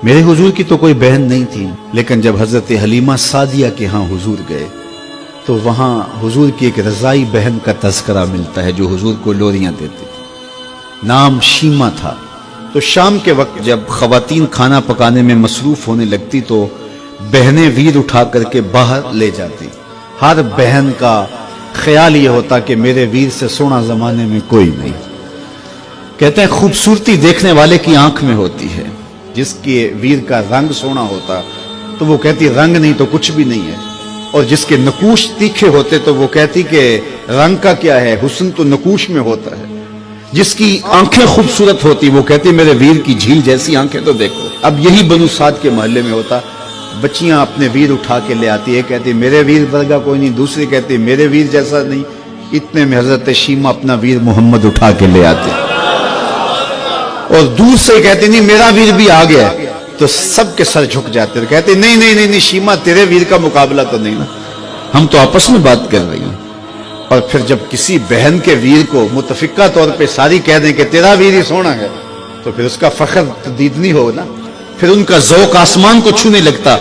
میرے हुजूर की तो कोई बहन नहीं थी, लेकिन जब हजरत हलीमा सादिया के यहाँ हुजूर गए तो वहाँ हुजूर की एक रजाई बहन का तज़किरा मिलता है जो हुजूर को लोरियां देती थी। नाम शीमा था। तो शाम के वक्त जब खवातीन खाना पकाने में मसरूफ होने लगती तो बहनें वीर उठा करके बाहर ले जाती। हर बहन का ख्याल ये होता कि मेरे वीर से सोना जमाने में कोई नहीं। कहते हैं खूबसूरती देखने वाले की आंख में होती है। जिसके वीर का रंग सोना होता तो वो कहती रंग नहीं तो कुछ भी नहीं है, और जिसके नकूश तीखे होते तो वो कहती कि रंग का क्या है, हुस्न तो नकूश में होता है। जिसकी आंखें खूबसूरत होती वो कहती मेरे वीर की झील जैसी आंखें तो देखो। अब यही बनु साद के मोहल्ले में होता। बच्चियां अपने वीर उठा के ले आती, एक कहती मेरे वीर वर्गा कोई नहीं, दूसरी कहती मेरे वीर जैसा नहीं। इतने में हजरत शीमा अपना वीर मोहम्मद उठा के ले आते और दूर से कहते नहीं मेरा वीर भी आ गया, तो सबके सर झुक जाते थे। कहते नहीं नहीं नहीं नहीं शीमा तेरे वीर का मुकाबला तो नहीं ना, हम तो आपस में बात कर रही हैं। और फिर जब किसी बहन के वीर को मुतफिका तौर पे सारी कह दें कि तेरा वीर ही सोना है, तो फिर उसका फख्र तदीदनी हो ना, फिर उनका ज़ौक़ आसमान को छूने लगता।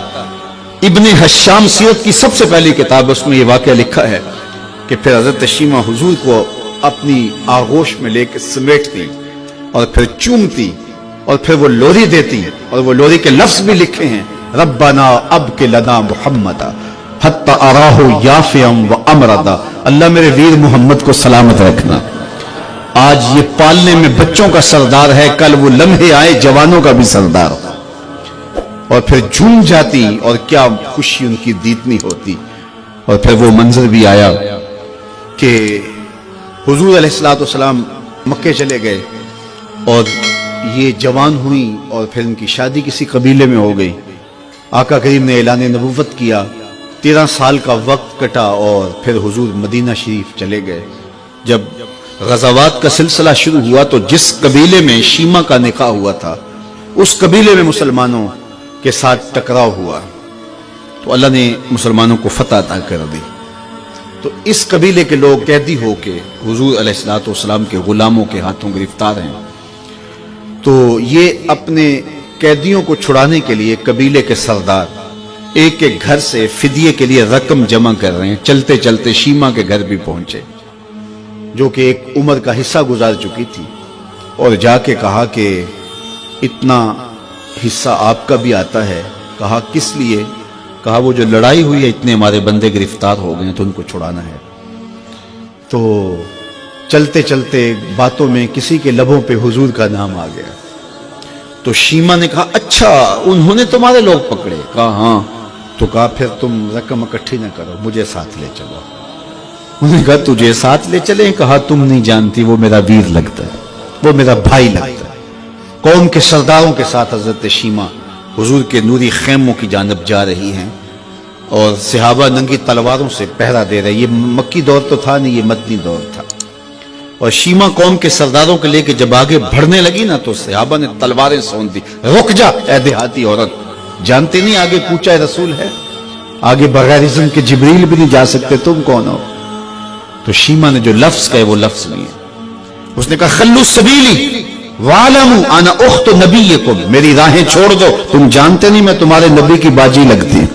इब्ने हश्शाम सीरत की सबसे पहली किताब, उसमें यह वाक़या लिखा है कि फिर हज़रत शीमा हुजूर को अपनी आगोश में लेकर समेटती और फिर चूमती और फिर वो लोरी देती, और वो लोरी के लफ्ज भी लिखे हैं, रब्बना अब के लना मुहम्मदा हत्ता अराहु याफियम व अमरदा। अल्लाह मेरे वीर मोहम्मद को सलामत रखना। आज ये पालने में बच्चों का सरदार है, कल वो लम्हे आए जवानों का भी सरदार। और फिर झूम जाती और क्या खुशी उनकी दीदनी होती। और फिर वो मंजर भी आया कि हुजूर अलैहिस्सलाम मक्के चले गए और ये जवान हुई और फिर उनकी शादी किसी कबीले में हो गई। आका करीम ने ऐलान नबुव्वत किया, 13 साल का वक्त कटा और फिर हुजूर मदीना शरीफ चले गए। जब गज़ावात का सिलसिला शुरू हुआ तो जिस कबीले में शीमा का निकाह हुआ था उस कबीले में मुसलमानों के साथ टकराव हुआ तो अल्लाह ने मुसलमानों को फतह अता कर दी। तो इस कबीले के लोग कैदी होके हुजूर अलैहिस्सलाम के गुलामों के हाथों गिरफ्तार हैं। तो ये अपने कैदियों को छुड़ाने के लिए कबीले के सरदार एक एक घर से फिदिये के लिए रकम जमा कर रहे हैं। चलते चलते शीमा के घर भी पहुंचे जो कि एक उम्र का हिस्सा गुजार चुकी थी, और जाके कहा कि इतना हिस्सा आपका भी आता है। कहा किस लिए? कहा वो जो लड़ाई हुई है इतने हमारे बंदे गिरफ्तार हो गए तो उनको छुड़ाना है। तो चलते चलते बातों में किसी के लबों पे हुजूर का नाम आ गया। तो शीमा ने कहा अच्छा उन्होंने तुम्हारे लोग पकड़े? कहा हाँ। तो कहा फिर तुम रकम इकट्ठी ना करो, मुझे साथ ले चलो। उन्होंने कहा तुझे साथ ले चले? कहा तुम नहीं जानती वो मेरा वीर लगता है, वो मेरा भाई लगता है। कौम के सरदारों के साथ हजरत शीमा हुजूर के नूरी खेमों की जानब जा रही हैं और सहाबा नंगी तलवारों से पहरा दे रहे। ये मक्की दौर तो था नहीं, ये मदनी दौर था। और शीमा कौम के सरदारों के लेके जब आगे बढ़ने लगी ना तो सहाबा ने तलवारें सौंप दी। रुक जा ऐ देहाती औरत, जानते नहीं आगे पूछा रसूल है, आगे बगैर इज़्न के जिब्रील भी नहीं जा सकते, तुम कौन हो? तो शीमा ने जो लफ्ज कहे वो लफ्ज नहीं है। उसने कहा खल्लू सबीली वालमू आना उख्त नबीयकुम, मेरी राहें छोड़ दो, तुम जानते नहीं मैं तुम्हारे नबी की बाजी लगती।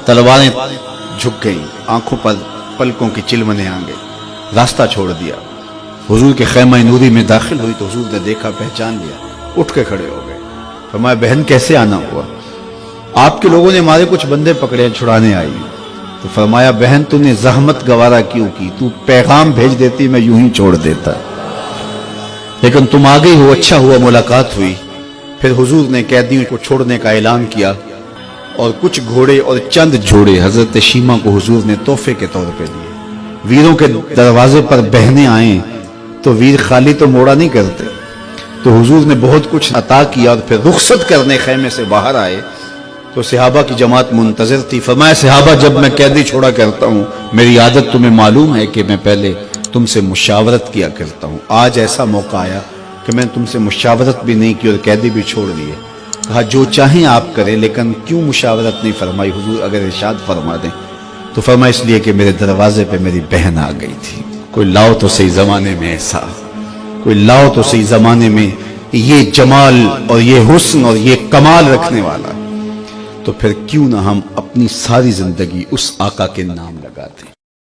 तलवारें झुक गई, आंखों पर पलकों की चिलमने आ गई, रास्ता छोड़ दिया। हुजूर के खैमा नूरी में दाखिल हुई तो हुजूर ने देखा, पहचान लिया, उठ के खड़े हो गए। फरमाया बहन कैसे आना हुआ? आपके लोगों ने हमारे कुछ बंदे पकड़े, छुड़ाने आई। तो फरमाया बहन तूने जहमत गवारा क्यों की? तू पैगाम भेज देती मैं यूं ही छोड़ देता, लेकिन तुम आ गई हो, अच्छा हुआ मुलाकात हुई। फिर हुजूर ने कैदियों को छोड़ने का ऐलान किया और कुछ घोड़े और चंद जोड़े हजरत शीमा को हुजूर ने तोहफे के तौर पे दिए। वीरों के दरवाजे पर बहने आए तो वीर खाली तो मोड़ा नहीं करते, तो हुजूर ने बहुत कुछ अता किया। और फिर रुखसत करने खैमे से बाहर आए तो सहाबा की जमात मुंतजर थी। फरमाया सहाबा जब मैं कैदी छोड़ा करता हूँ मेरी आदत तुम्हें मालूम है कि मैं पहले तुमसे मुशावरत किया करता हूँ। आज ऐसा मौका आया कि मैंने तुमसे मुशावरत भी नहीं की और कैदी भी छोड़ दिए। कहा जो चाहें आप करें, लेकिन क्यों मुशावरत नहीं फरमाई? हुजूर अगर इरशाद फरमा दें। तो फरमाया इसलिए कि मेरे दरवाजे पे मेरी बहन आ गई थी। कोई लाओ तो सही जमाने में ऐसा, कोई लाओ तो सही जमाने में یہ جمال اور یہ حسن اور یہ کمال رکھنے والا، تو پھر کیوں نہ ہم اپنی ساری زندگی اس آقا کے نام لگاتے ہیں۔